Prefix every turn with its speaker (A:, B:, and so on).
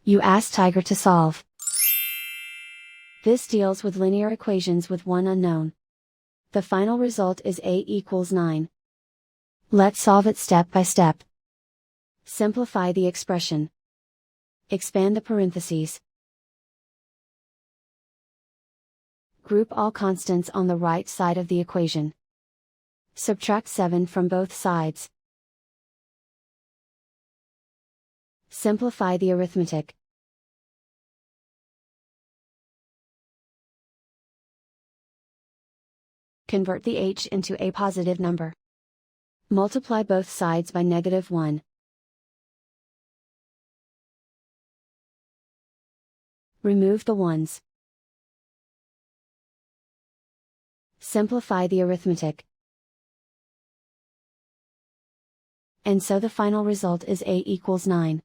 A: You ask Tiger to solve. This deals with linear equations with one unknown. The final result is a equals 9. Let's solve it step by step. Simplify the expression. Expand the parentheses. Group all constants on the right side of the equation. Subtract 7 from both sides. Simplify the arithmetic. Convert the h into a positive number. Multiply both sides by -1. Remove the ones. Simplify the arithmetic. And so the final result is a equals 9.